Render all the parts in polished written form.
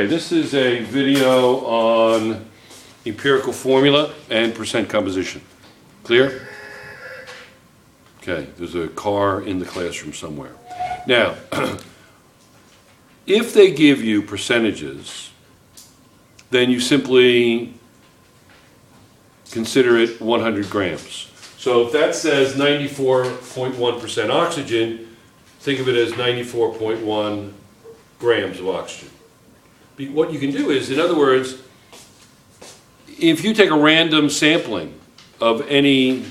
Okay, this is a video on empirical formula and percent composition. Clear? Okay, there's a car in the classroom somewhere. Now, if they give you percentages, then you simply consider it 100 grams. So if that says 94.1% oxygen, think of it as 94.1 grams of oxygen. What you can do is, in other words, if you take a random sampling of any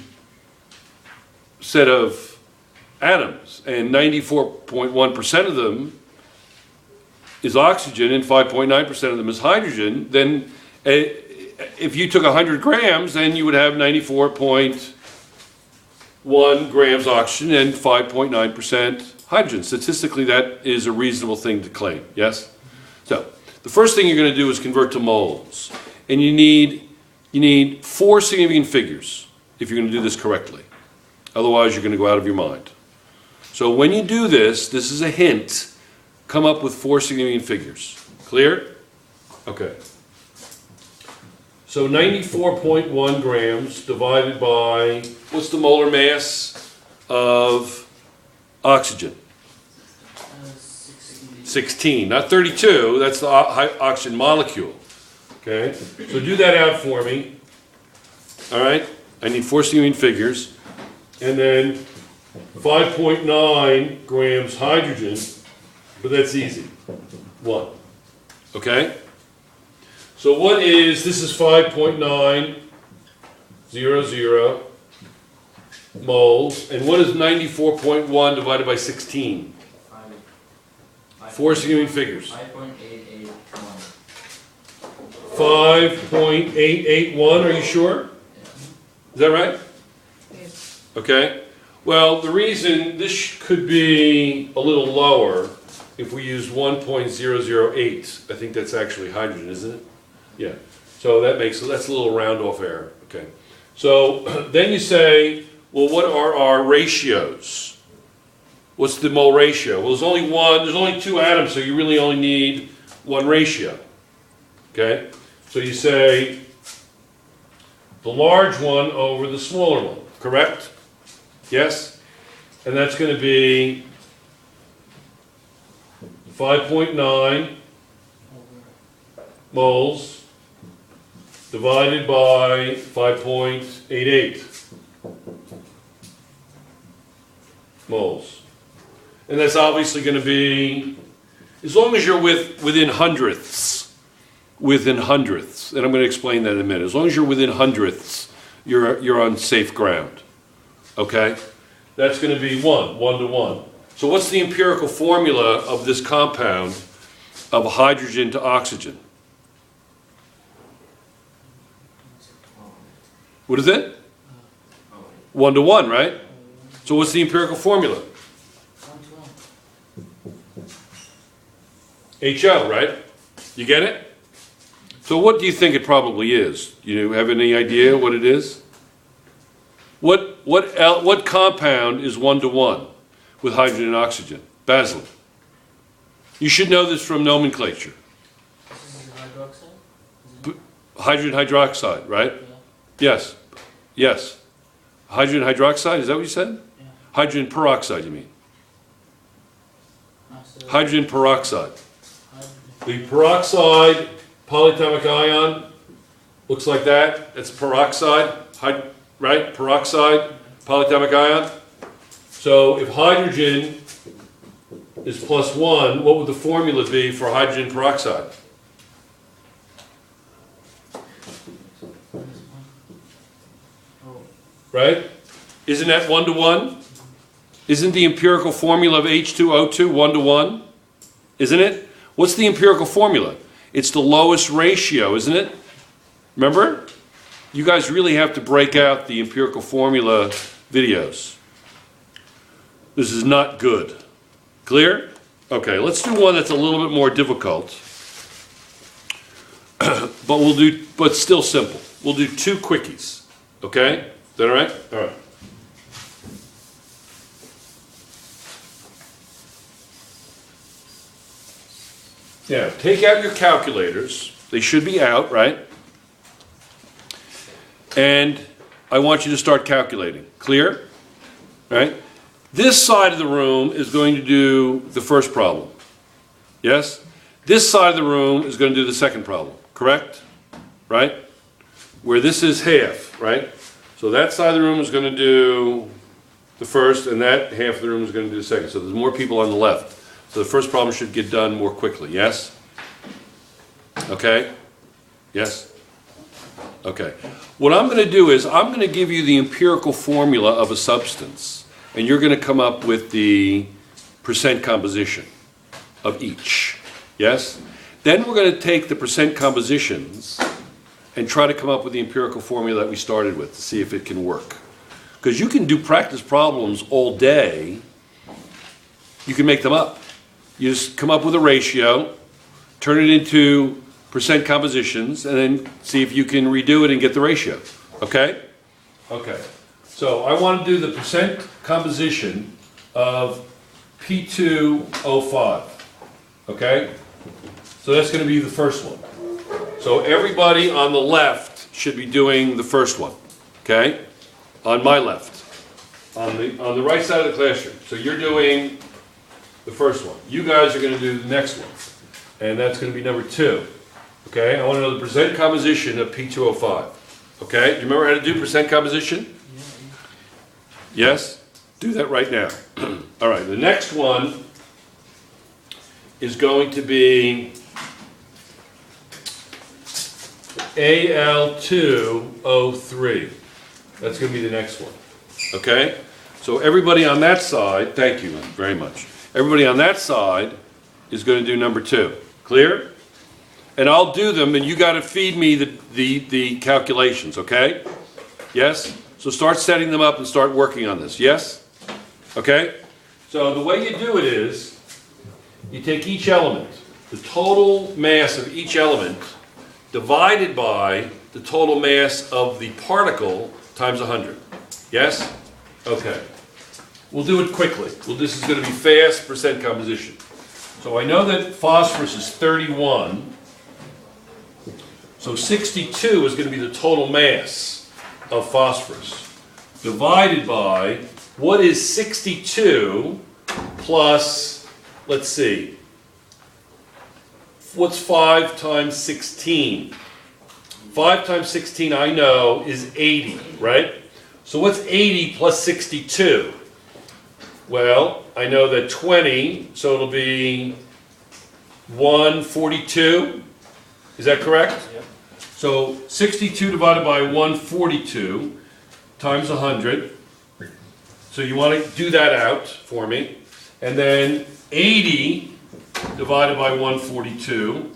set of atoms and 94.1% of them is oxygen and 5.9% of them is hydrogen, then if you took 100 grams, then you would have 94.1 grams oxygen and 5.9% hydrogen. Statistically, that is a reasonable thing to claim, yes? So, the first thing you're going to do is convert to moles. And you need 4 significant figures if you're going to do this correctly. Otherwise, you're going to go out of your mind. So when you do this, this is a hint, come up with 4 significant figures. Clear? Okay. So 94.1 grams divided by, what's the molar mass of oxygen? 16, not 32, that's the oxygen molecule. Okay, so do that out for me. All right, I need 4 significant figures. And then 5.9 grams hydrogen, but that's easy. 1. Okay? So what is, this is 5.900 moles, and what is 94.1 divided by 16? 4 significant figures. 5.881, are you sure? Is that right? Yes. Okay. Well, the reason this could be a little lower if we use 1.008. I think that's actually hydrogen, isn't it? Yeah. So that's a little round off error. Okay. So then you say, well, what are our ratios? What's the mole ratio? Well, there's only 2 atoms, so you really only need 1 ratio. Okay? So you say the large one over the smaller one, correct? Yes? And that's going to be 5.9 moles divided by 5.88 moles. And that's obviously going to be, as long as you're within hundredths, and I'm going to explain that in a minute. As long as you're within hundredths, you're on safe ground. Okay? That's going to be 1 to 1. So what's the empirical formula of this compound of hydrogen to oxygen? What is it? 1 to 1, right? So what's the empirical formula? HO, right? You get it? So what do you think it probably is? You have any idea what it is? What compound is 1 to 1 with hydrogen and oxygen? Basil. You should know this from nomenclature. This is hydroxide? Hydrogen hydroxide, right? Yeah. Yes. Yes. Hydrogen hydroxide, is that what you said? Yeah. Hydrogen peroxide, you mean? Hydrogen peroxide. The peroxide polyatomic ion looks like that. It's peroxide, right? Peroxide, polyatomic ion. So if hydrogen is +1, what would the formula be for hydrogen peroxide? Right? Isn't that 1 to 1? Isn't the empirical formula of H2O2 1 to 1? Isn't it? What's the empirical formula? It's the lowest ratio, isn't it? Remember? You guys really have to break out the empirical formula videos. This is not good. Clear? Okay, let's do one that's a little bit more difficult. but still simple. We'll do 2 quickies. Okay? Is that all right? All right. Now, take out your calculators. They should be out, right? And I want you to start calculating. Clear? Right? This side of the room is going to do the first problem. Yes? This side of the room is going to do the second problem. Correct? Right? Where this is half, right? So that side of the room is going to do the first, and that half of the room is going to do the second. So there's more people on the left. So the first problem should get done more quickly. Yes? Okay? Yes? Okay. What I'm going to do is I'm going to give you the empirical formula of a substance, and you're going to come up with the percent composition of each. Yes? Then we're going to take the percent compositions and try to come up with the empirical formula that we started with to see if it can work. Because you can do practice problems all day. You can make them up. You just come up with a ratio, turn it into percent compositions, and then see if you can redo it and get the ratio. Okay? Okay. So I want to do the percent composition of P2O5. Okay? So that's going to be the first one. So everybody on the left should be doing the first one. Okay? On my left. On the right side of the classroom. So you're doing the first one. You guys are going to do the next one. And that's going to be number 2. Okay? I want to know the percent composition of P2O5. Okay? Do you remember how to do percent composition? Yes? Do that right now. All right. The next one is going to be Al2O3. That's going to be the next one. Okay? So everybody on that side, thank you very much. Everybody on that side is going to do number 2. Clear? And I'll do them, and you got to feed me the calculations, okay? Yes? So start setting them up and start working on this. Yes? Okay? So the way you do it is, you take each element, the total mass of each element, divided by the total mass of the particle times 100. Yes? Okay. We'll do it quickly. Well, this is going to be fast percent composition. So I know that phosphorus is 31. So 62 is going to be the total mass of phosphorus. Divided by, what is 62 plus, let's see, what's 5 times 16? 5 times 16 I know is 80, right? So what's 80 plus 62? Well, I know that 20, so it'll be 142. Is that correct? Yep. So 62 divided by 142 times 100. So you want to do that out for me. And then 80 divided by 142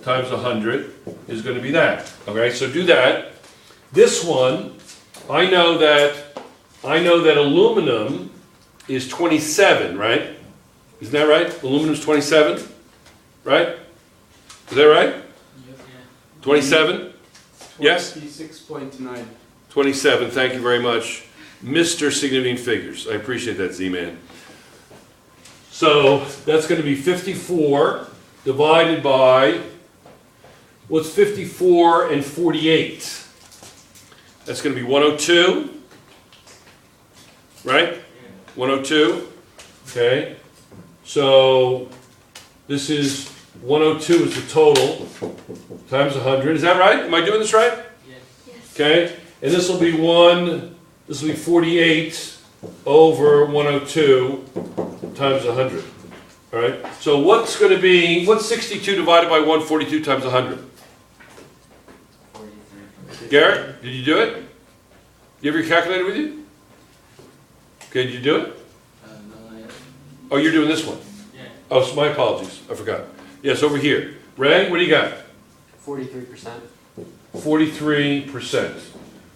times 100 is going to be that. Okay, so do that. This one, I know that aluminum is 27, right? Isn't that right? Aluminum is 27, right? Is that right? Yep. 27? Yes? 26.9. 27, thank you very much. Mr. Significant Figures. I appreciate that, Z-Man. So that's going to be 54 divided by, what's 54 and 48? That's going to be 102, right? 102, okay. So this is 102 is the total times 100. Is that right? Am I doing this right? Yes. Okay. And this will be 48 over 102 times 100. All right. So what's 62 divided by 142 times 100? 43. Garrett, did you do it? You have your calculator with you? Okay, did you do it? No, not yet. Oh, you're doing this one. Yeah. Oh, so my apologies. I forgot. Yes, over here. Ray, what do you got? 43%. 43%.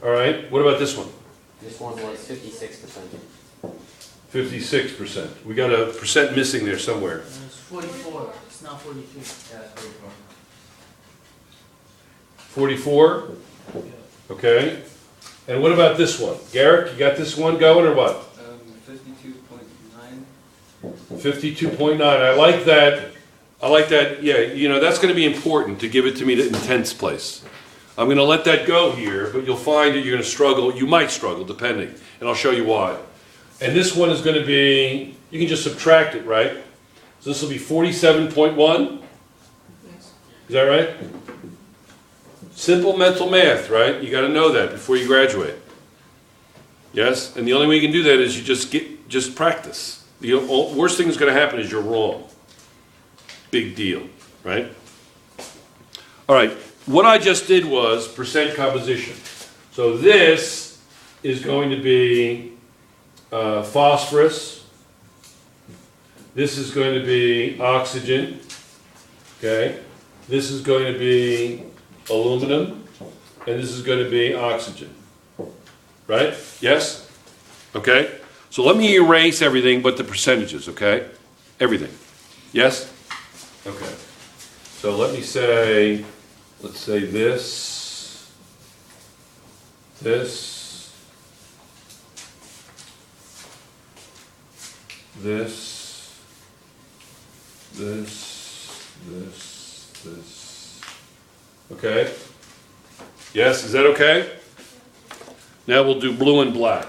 All right. What about this one? This one was 56%. 56%. We got a percent missing there somewhere. It's 44. It's not 42. Yeah, it's 44? 44. Okay. And what about this one? Garrick, you got this one going or what? 52.9. 52.9. I like that I like that, yeah, you know, that's gonna be important to give it to me in tenths place. I'm gonna let that go here, but you'll find that you're gonna struggle, you might struggle, depending, and I'll show you why. And this one is gonna be, you can just subtract it, right? So this will be 47.1, Yes. is that right? Simple mental math, right? You gotta know that before you graduate. Yes, and the only way you can do that is you just practice. The worst thing that's gonna happen is you're wrong. Big deal, right? All right, what I just did was percent composition. So this is going to be phosphorus. This is going to be oxygen, okay? This is going to be aluminum, and this is going to be oxygen, right? Yes? Okay? So let me erase everything but the percentages, okay? Everything. Yes? Okay. So let me say, let's say this, this, this, this. Okay? Yes, is that okay? Now we'll do blue and black.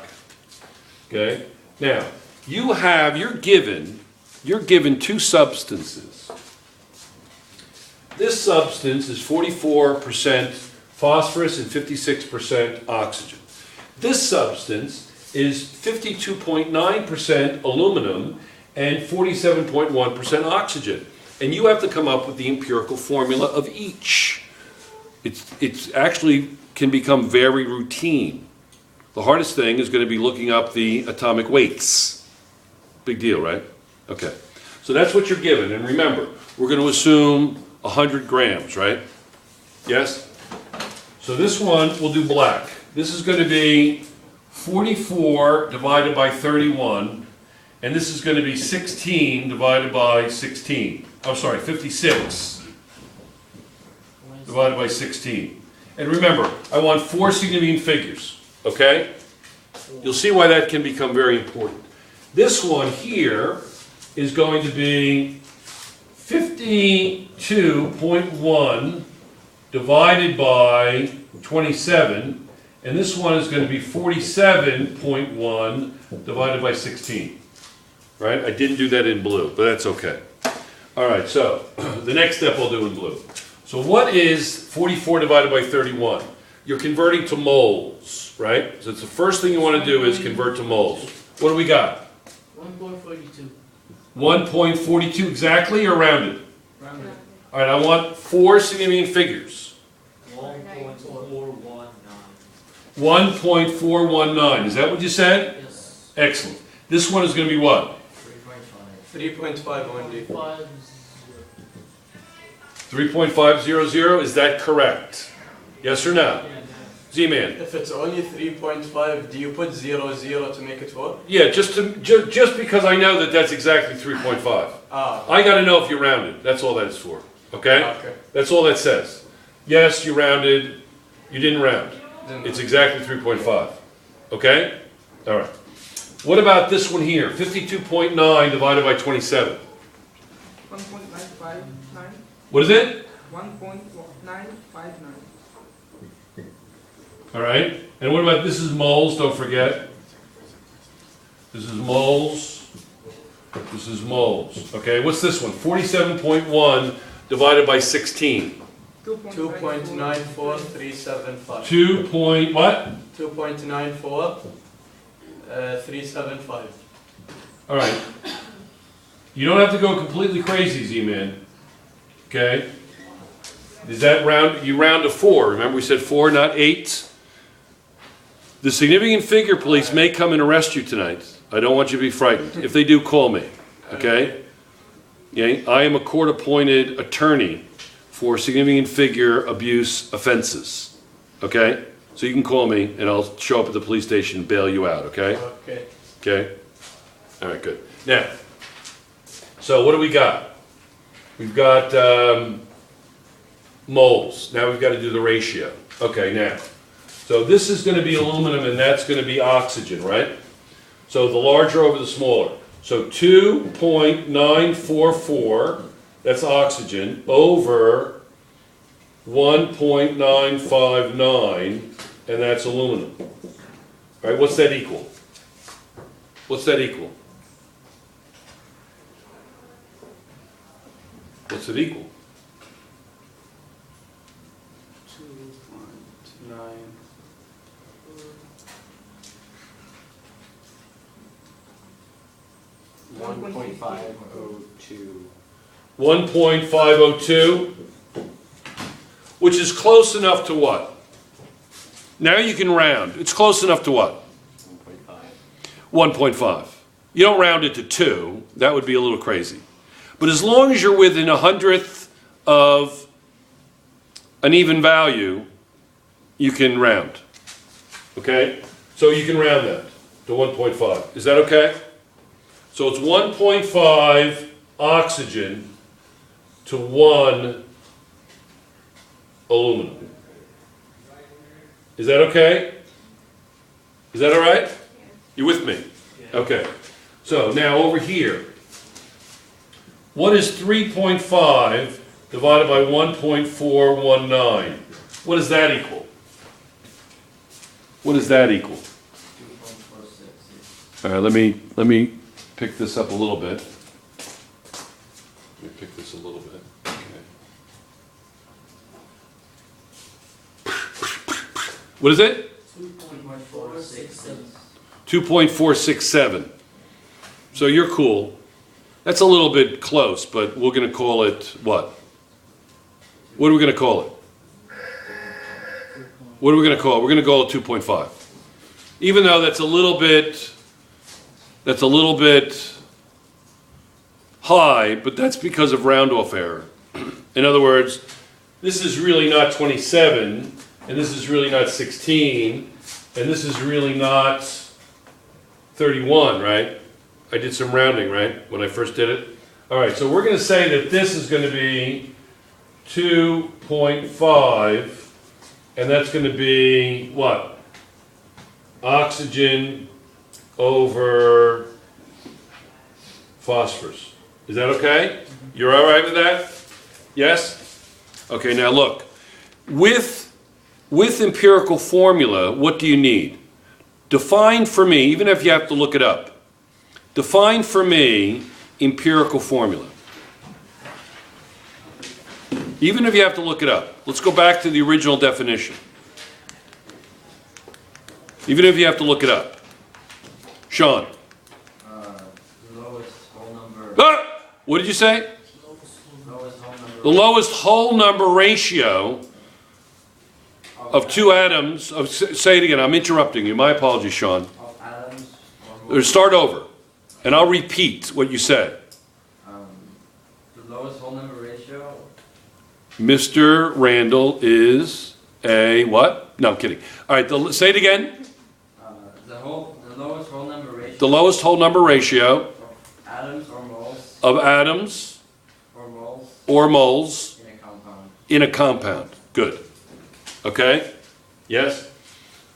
Okay? Now, you're given two substances. This substance is 44% phosphorus and 56% oxygen. This substance is 52.9% aluminum and 47.1% oxygen. And you have to come up with the empirical formula of each. It's actually can become very routine. The hardest thing is going to be looking up the atomic weights. Big deal, right? Okay. So that's what you're given. And remember, we're going to assume 100 grams, right? Yes? So this one, we'll do black. This is going to be 44 divided by 31, and this is going to be 16 divided by 16. I'm sorry, 56 divided by 16. And remember, I want 4 significant figures, okay? You'll see why that can become very important. This one here is going to be 52.1 divided by 27, and this one is going to be 47.1 divided by 16. Right? I didn't do that in blue, but that's okay. All right, so the next step I'll do in blue. So what is 44 divided by 31? You're converting to moles, right? So it's the first thing you want to do is convert to moles. What do we got? 1.42. 1.42 exactly or rounded? Rounded. All right, I want 4 significant figures. 1.419. 1.419. Is that what you said? Yes. Excellent. This one is going to be what? 3.5. 3.5 3.500. Is that correct? Yes or no? Z-Man. If it's only 3.5, do you put 0, 0 to make it 4? Yeah, just because I know that that's exactly 3.5. Ah, I got to know if you rounded. That's all that is for. Okay? okay. That's all that says. Yes, you rounded. You didn't round. Then It's exactly 3.5. Okay? All right. What about this one here? 52.9 divided by 27. 1.959. What is it? 1.959. All right. And what about this is moles, don't forget. This is moles. This is moles. Okay, what's this one? 47.1 divided by 16. 2.94375. 2 point what? 2.94375. All right. You don't have to go completely crazy, Z-Man. Okay? Is that round? You round to 4. Remember we said 4, not 8? The significant figure police may come and arrest you tonight. I don't want you to be frightened. If they do, call me. Okay? Yeah, I am a court-appointed attorney for significant figure abuse offenses. Okay? So you can call me and I'll show up at the police station and bail you out, okay? Okay. Okay? All right, good. Now, so what do we got? We've got moles. Now we've got to do the ratio. Okay, now. So this is going to be aluminum and that's going to be oxygen, right? So the larger over the smaller. So 2.944 that's oxygen, over 1.959, and that's aluminum. All right, what's that equal? What's that equal? What's it equal? 2.9. 1.502. 1.502, which is close enough to what? Now you can round. It's close enough to what? 1.5. 1.5. You don't round it to 2. That would be a little crazy. But as long as you're within 100th of an even value, you can round. Okay? So you can round that to 1.5. Is that okay? So it's 1.5 oxygen to 1 aluminum. Is that okay? Is that all right? You with me? Okay. So now over here, what is 3.5 divided by 1.419? What does that equal? What does that equal? 2.46. All right, let me pick this up a little bit. Let me pick this a little bit. Okay. What is it? 2.467. 2.467. So you're cool. That's a little bit close, but we're going to call it what? What are we going to call it? What are we going to call it? We're going to call it 2.5. Even though that's a little bit high, but that's because of round-off error. In other words, this is really not 27, and this is really not 16, and this is really not 31, right? I did some rounding, right, when I first did it? All right, so we're going to say that this is going to be 2.5, and that's going to be what? Oxygen over phosphorus. Is that okay? You're all right with that? Yes? Okay, now look. With empirical formula, what do you need? Define for me, even if you have to look it up, define for me empirical formula. Even if you have to look it up. Let's go back to the original definition. Even if you have to look it up. Sean. Lowest whole number. Ah! What did you say? Lowest whole number. The lowest whole number ratio of two atoms, say it again, I'm interrupting you. My apologies, Sean. Of atoms or Or more. start over, and I'll repeat what you said. The lowest whole number ratio. Mr. Randall is a what? No, I'm kidding. All right, say it again. The lowest whole number ratio. The lowest whole number ratio Of atoms or moles of atoms or moles or moles in a compound. in a compound. Good. Okay? Yes?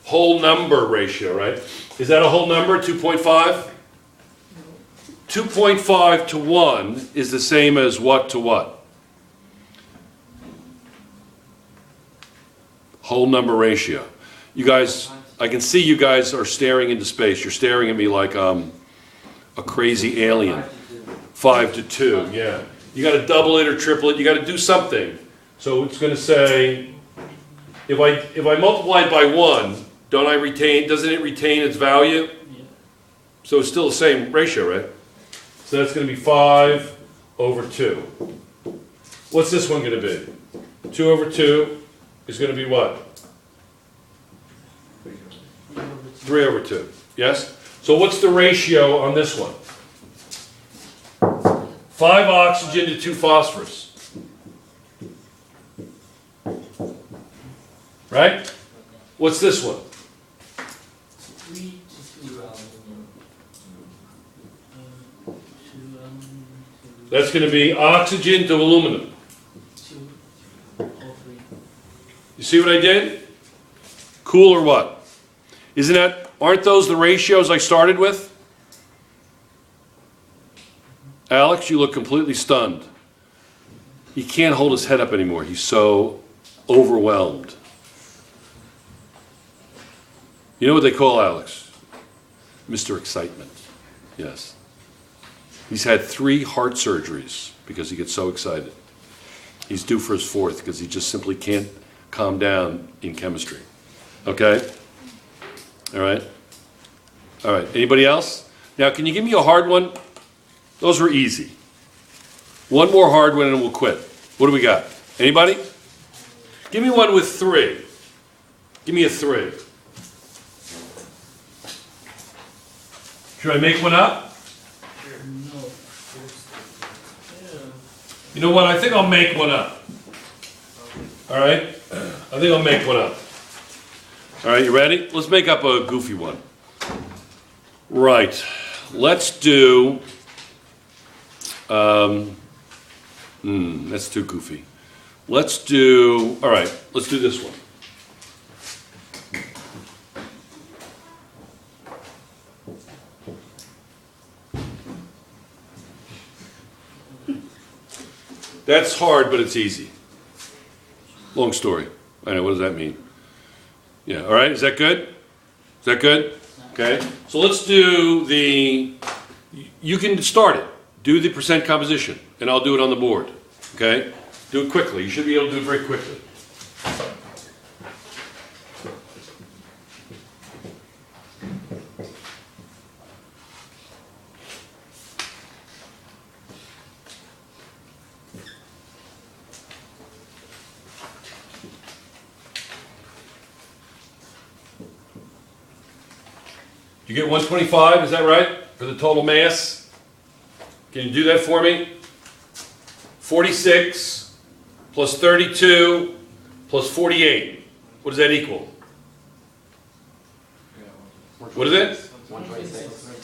Whole number ratio, right? Is that a whole number, 2.5? 2.5 to 1 is the same as what to what? Whole number ratio. You guys, I can see you guys are staring into space. You're staring at me like a crazy alien. 5 to 2, yeah. You got to double it or triple it. You got to do something. So it's going to say, if I multiply it by 1, doesn't it retain its value? Yeah. So it's still the same ratio, right? So that's going to be 5 over 2. What's this one going to be? 2 over 2 is going to be what? 3 over 2. Yes? So what's the ratio on this one? 5 oxygen to 2 phosphorus. Right? What's this one? 3 to 2 That's going to be oxygen to aluminum. 2 or 3. You see what I did? Cool or what? Aren't those the ratios I started with? Alex, you look completely stunned. He can't hold his head up anymore. He's so overwhelmed. You know what they call Alex? Mr. Excitement. Yes. He's had 3 heart surgeries because he gets so excited. He's due for his 4th because he just simply can't calm down in chemistry. Okay? All right? All right. Anybody else? Now, can you give me a hard one? Those were easy. One more hard one and we'll quit. What do we got? Anybody? Give me one with 3. Give me a 3. Should I make one up? You know what? I think I'll make one up. All right? I think I'll make one up. All right, you ready? Let's make up a goofy one. Right. Let's do... that's too goofy. Let's do... All right, let's do this one. That's hard, but it's easy. Long story. I know, what does that mean? Yeah, all right, is that good? Is that good? Okay, so let's do the, you can start it. Do the percent composition, and I'll do it on the board. Okay? Do it quickly. You should be able to do it very quickly. You get 125, is that right? For the total mass? Can you do that for me? 46 plus 32 plus 48. What does that equal? What is it? 126.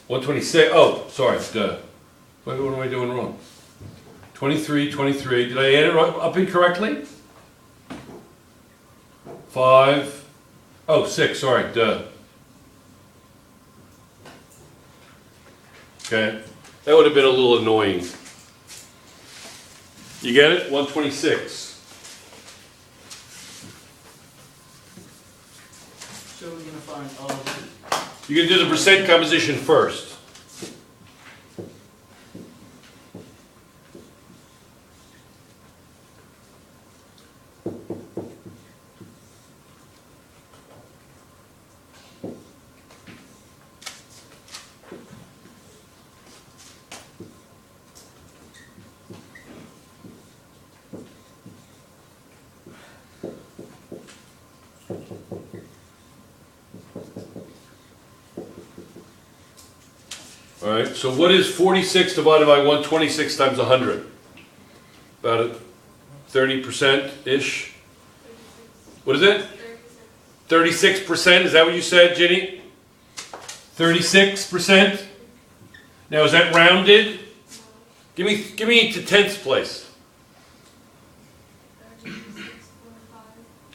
126. Oh, sorry. Duh. What am I doing wrong? 23, 23. Did I add it up incorrectly? 5. Oh, 6. Sorry. Duh. Okay. That would have been a little annoying. You get it? 126. So we're gonna find all of You can do the percent composition first. All right, so what is 46 divided by 126 times 100? About a 30%-ish? What is it? 36%, is that what you said, Ginny? 36%? Now, is that rounded? Give me to tenths place.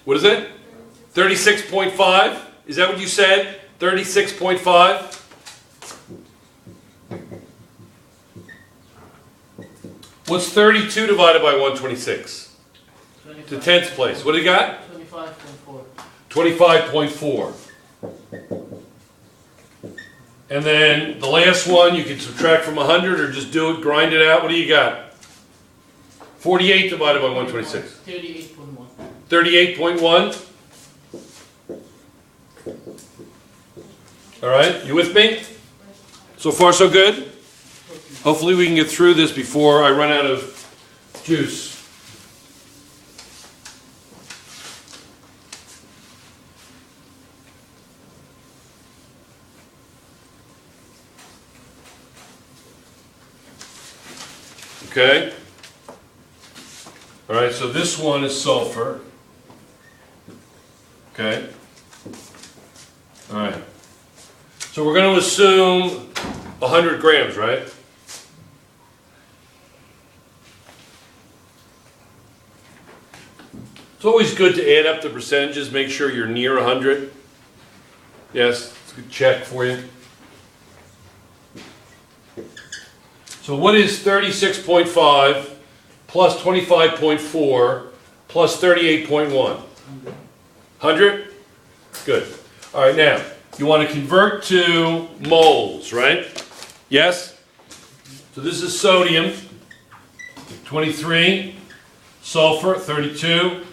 What is it? 36.5? Is that what you said? 36.5? What's 32 divided by 126? 25. To tenths place. What do you got? 25.4. 25.4. And then the last one, you can subtract from 100 or just do it, grind it out. What do you got? 48 divided by 126. 38.1. 38.1. All right, you with me? So far, so good? Hopefully we can get through this before I run out of juice. Okay? All right, so this one is sulfur. Okay? All right. So we're going to assume 100 grams, right? It's always good to add up the percentages, make sure you're near 100. Yes, it's a good check for you. So what is 36.5 plus 25.4 plus 38.1. 100? Good. All right, now, you want to convert to moles, right? Yes? So this is sodium, 23, sulfur, 32,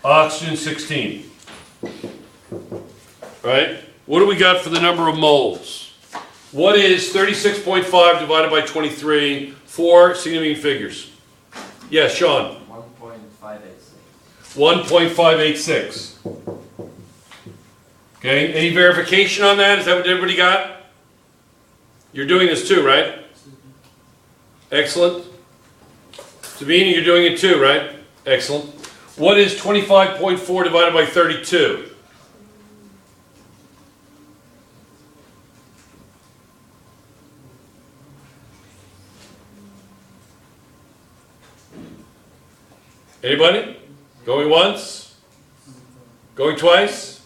oxygen, 16. Right? What do we got for the number of moles? What is 36.5 divided by 23? 4 significant figures. Yes, Sean. 1.586. 1.586. Okay, any verification on that? Is that what everybody got? You're doing this too, right? Excellent. Sabine, you're doing it too, right? Excellent. What is 25.4 divided by 32? Anybody? Going once? Going twice?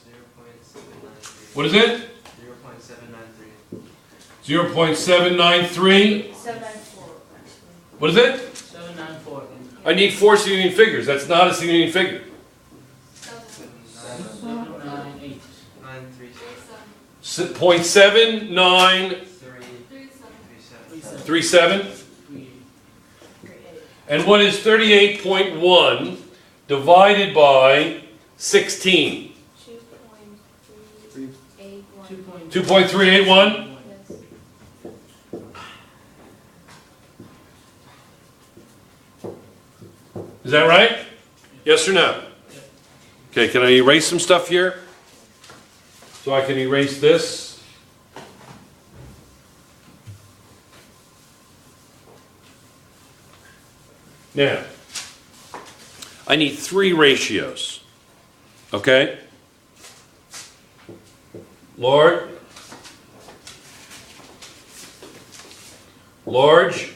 0.793. What is it? 0.793. 0.793? 794. What is it? 794. I need 4 significant figures. That's not a significant figure. 798. 937. 0.7937? And what is 38.1 divided by 16? 2.81. 2.381? Is that right? Yes or no? Okay, can I erase some stuff here? So I can erase this. Now, I need 3 ratios. Okay? Large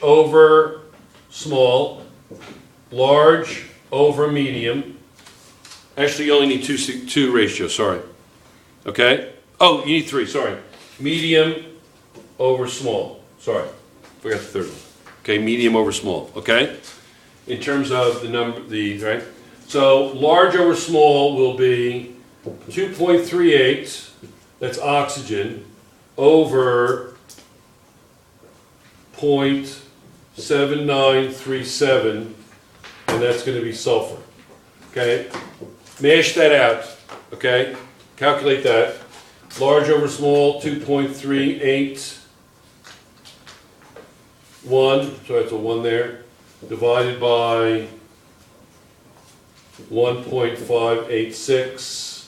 over small, large over medium. Actually, you only need two ratios, sorry. Okay? Oh, you need 3, sorry. Medium over small. Sorry, forgot the third one. Okay, medium over small, okay? In terms of the number, right? So large over small will be 2.38, that's oxygen, over 0.7937, and that's going to be sulfur. Okay? Mash that out. Okay? Calculate that. Large over small, 2.381, so that's a 1 there, divided by 1.586,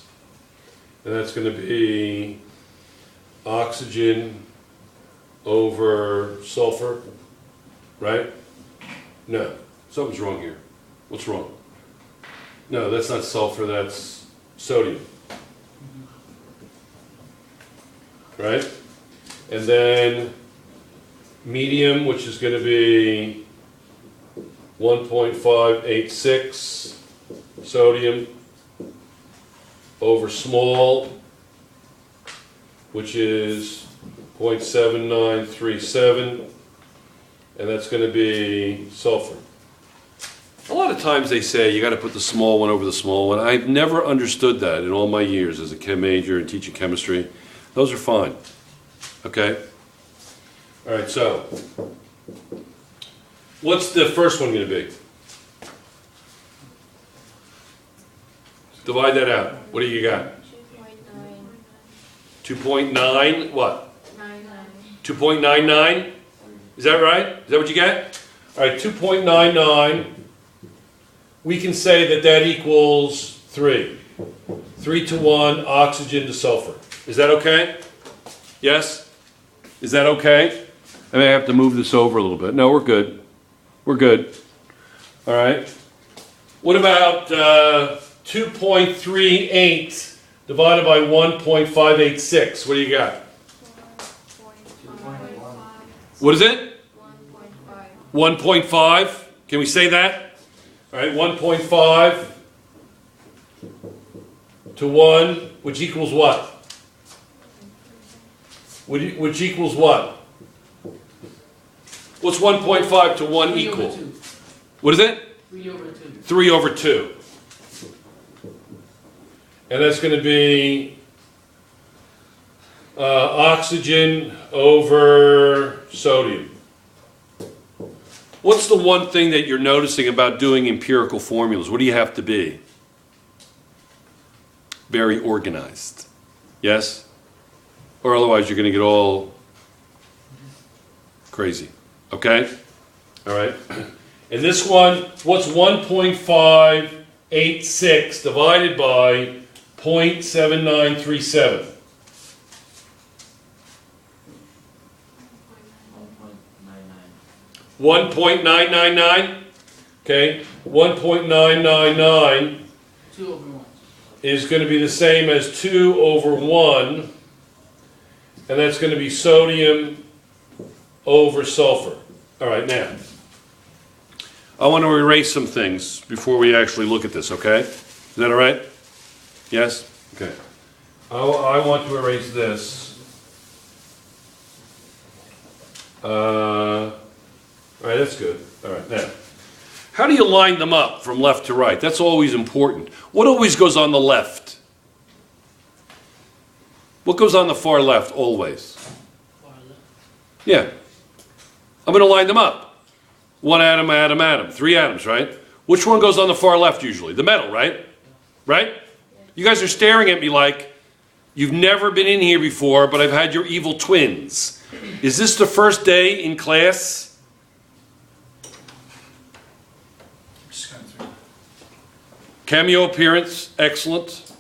and that's going to be oxygen over sulfur, right? No, something's wrong here. What's wrong? No, that's not sulfur, that's sodium. Right? And then medium, which is going to be 1.586 sodium over small, which is 0.7937, and that's going to be sulfur. A lot of times they say you got to put the small one over the small one. I've never understood that in all my years as a chem major and teaching chemistry. Those are fine. Okay? All right, so what's the first one going to be? Divide that out. What do you got? 2.9 what? 2.99? Is that right? Is that what you get? All right, 2.99. We can say that that equals 3. 3 to 1, oxygen to sulfur. Is that okay? Yes? Is that okay? I may have to move this over a little bit. No, we're good. We're good. All right. What about 2.38 divided by 1.586? What do you got? 2.1. What is it? 1.5. Can we say that? All right, 1.5 to 1, which equals what? Which equals what? What's 1.5 to 1 equal? What is it? 3 over 2. 3 over 2. And that's going to be oxygen over sodium. What's the one thing that you're noticing about doing empirical formulas? What do you have to be? Very organized. Yes? Or otherwise you're going to get all crazy. Okay? All right. And this one, what's 1.586 divided by 0.7937? 1.999. Okay, 1.999 2 over 1. is going to be the same as 2 over 1, and that's going to be sodium over sulfur. All right, now, I want to erase some things before we actually look at this, okay? Is that all right? Yes? Okay. I want to erase this. All right, that's good. All right, now, how do you line them up from left to right? That's always important. What always goes on the left? What goes on the far left always? Far left. Yeah. I'm going to line them up. 1 atom, atom, atom. 3 atoms, right? Which one goes on the far left usually? The metal, right? Right? You guys are staring at me like you've never been in here before, but I've had your evil twins. Is this the first day in class? Cameo appearance, excellent.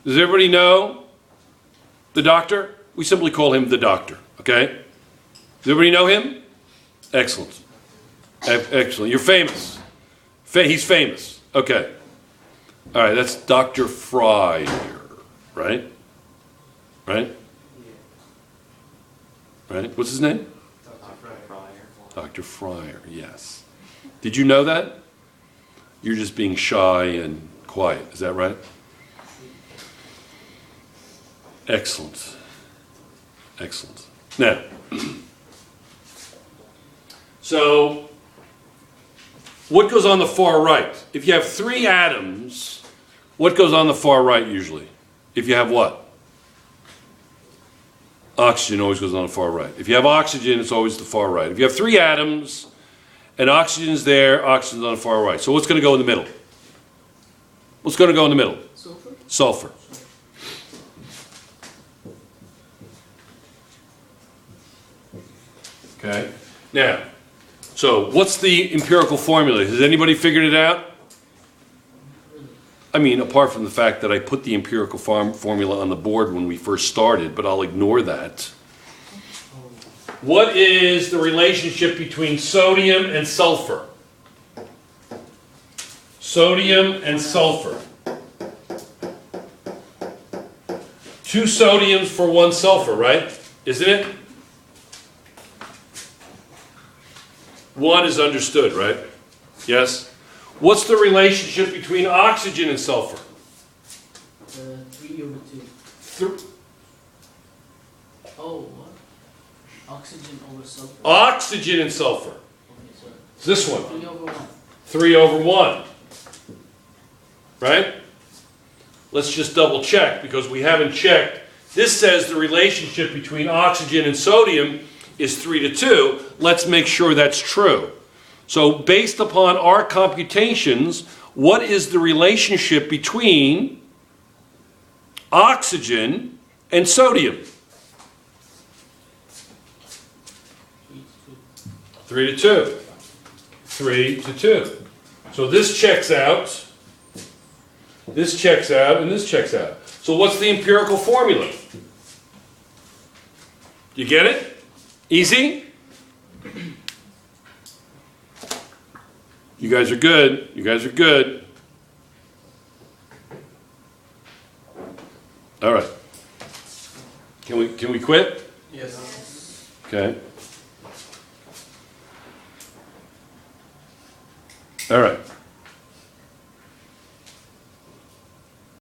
Does everybody know the doctor? We simply call him the doctor, okay? Does everybody know him? Excellent. Excellent. You're famous. He's famous. Okay. All right, that's Dr. Fry here, right? Right? Right? What's his name? Dr. Fryer, yes. Did you know that? You're just being shy and quiet. Is that right? Excellent. Excellent. Now, so what goes on the far right? If you have 3 atoms, what goes on the far right usually? If you have what? Oxygen always goes on the far right. If you have oxygen, it's always the far right. If you have 3 atoms, and oxygen's there, oxygen's on the far right. So what's going to go in the middle? What's going to go in the middle? Sulfur? Sulfur. Okay. Now, so what's the empirical formula? Has anybody figured it out? I mean, apart from the fact that I put the empirical formula on the board when we first started, but I'll ignore that. What is the relationship between sodium and sulfur? Sodium and sulfur. 2 sodiums for 1 sulfur, right? Isn't it? 1 is understood, right? Yes? What's the relationship between oxygen and sulfur? 3 over 2. Oh, what? Oxygen over sulfur. Oxygen and sulfur. Okay, sorry. It's this one. 3 over 1. 3 over 1. Right? Let's just double check because we haven't checked. This says the relationship between oxygen and sodium is 3 to 2. Let's make sure that's true. So based upon our computations, what is the relationship between oxygen and sodium? 3 to 2. 3 to 2. So this checks out, this checks out, and this checks out. So what's the empirical formula? You get it? Easy? You guys are good. You guys are good. All right. Can we quit? Yes. Okay. All right.